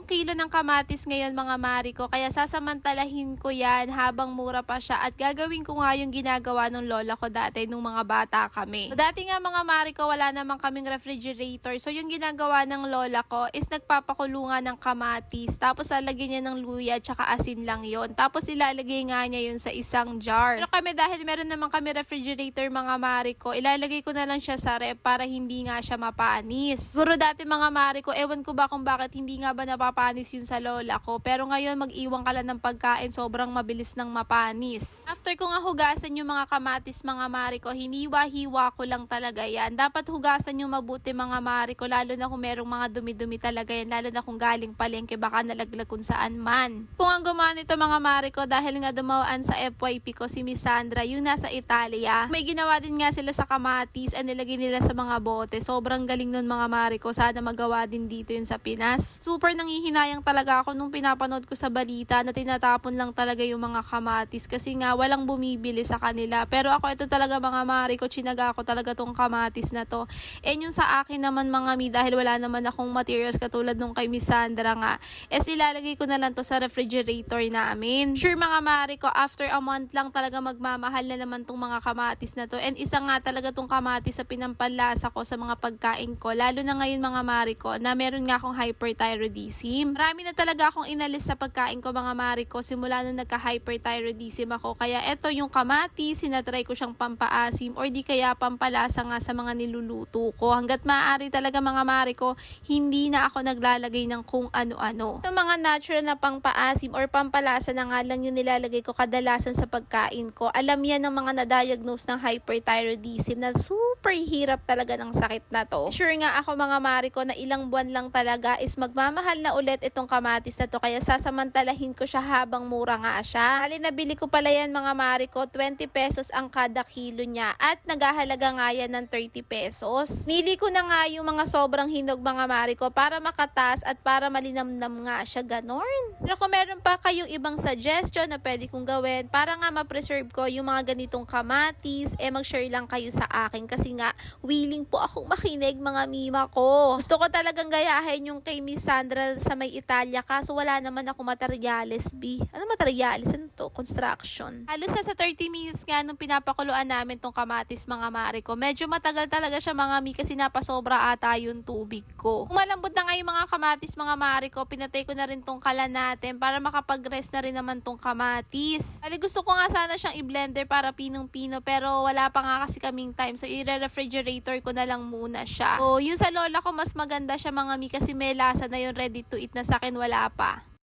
yung kilo ng kamatis ngayon mga mari ko, kaya sasamantalahin ko yan habang mura pa siya at gagawin ko nga yung ginagawa ng lola ko dati nung mga bata kami. So, dati nga mga mari ko wala namang kaming refrigerator, so yung ginagawa ng lola ko is nagpapakulungan ng kamatis tapos lalagyan niya ng luya at saka asin lang yon. Tapos ilalagay nga niya yun sa isang jar. Pero kami dahil meron naman kami refrigerator mga mari ko, ilalagay ko na lang siya sa rep para hindi nga siya mapanis. Siguro dati mga mari ko, ewan ko ba kung bakit hindi nga ba napapanis yun sa lola ko. Pero ngayon mag-iwan ka lang ng pagkain, sobrang mabilis ng mapanis. After ko nga hugasan yung mga kamatis mga mari ko, hiniwa-hiwa ko lang talaga yan. Dapat hugasan yung mabuti mga mari ko, lalo na kung merong mga dumi-dumi talaga yan, lalo na kung galing palengke baka nalaglag kung saan man. Kung ang gumawa nito mga mari ko, dahil nga dumawaan sa FYP ko si Miss Sandra, yung nasa Italia, may ginawa din nga sila sa kamatis and nilagay nila sa mga bote. Sobrang galing nun mga mari ko, sana magawa din dito yun sa Pinas. Super nanghihinayang talaga ako nung pinapanood ko sa balita na tinatapon lang talaga yung mga kamatis kasi nga walang bumibili sa kanila. Pero ako ito talaga mga mari ko, chinaga ko talaga tong kamatis na to. And yung sa akin naman mga mi, dahil wala naman akong materials katulad nung kay Miss Sandra nga, ilalagay ko na lang to sa refrigerator namin. Sure mga mari ko, after a month lang talaga magmamahal na naman tong mga kamatis na to. And isa nga talaga tong kamatis sa pinampanlasa ko sa mga pagkain ko. Lalo na ngayon mga mari ko na meron nga akong hyperthyroidism. Marami na talaga akong inalis sa pagkain ko mga mari ko simula nung nagka-hyperthyroidism ako. Kaya eto yung kamatis, sinatry ko siyang pampaasim or di kaya pampalasa nga sa mga niluluto ko. Hanggat maaari talaga mga mari ko, hindi na ako naglalagay ng kung ano-ano. Ito mga natural na pangpaasim or pampalasa na nga lang yung nilalagay ko kadalasan sa pagkain ko. Alam yan ng mga na-diagnose ng hyperthyroidism na super hirap talaga ng sakit na to. Sure nga ako mga mari ko na ilang buwan lang talaga is magmamahal na ulit itong kamatis na to, kaya sasamantalahin ko siya habang mura nga siya. Hali nabili ko pala yan mga mari ko, 20 pesos ang kada kilo niya at naghahalaga nga yan ng 30 pesos. Nili ko na nga yung mga sobrang hinog mga mari ko para makatas at para malinamnam nga siya, ganon. Pero kung meron pa kayong ibang suggestion na pwede kong gawin para nga ma-preserve ko yung mga ganitong kamatis, mag-share lang kayo sa akin kasi nga willing po akong makinig mga mima ko. Gusto ko talagang gayahin yung kay Miss Sandra sa may Italia kaso wala naman ako materyales B. Ano materyales? Ano to? Construction. Halos sa 30 minutes nga nung pinapakuluan namin tong kamatis mga mari ko. Medyo matagal talaga siya mga mi kasi napasobra ata yung tubig ko. Kung malambot na nga yung mga kamatis mga mari ko, pinatay ko na rin tong kalan natin para makapag-rest na rin naman tong kamatis. Bali gusto ko nga sana siyang i-blender para pinong-pino pero wala pa nga kasi kaming time so i-refrigerator ko na lang muna siya. So yung sa lola ko mas maganda siya mga mi kasi may lasa na yung ready to eat, na sa akin wala pa.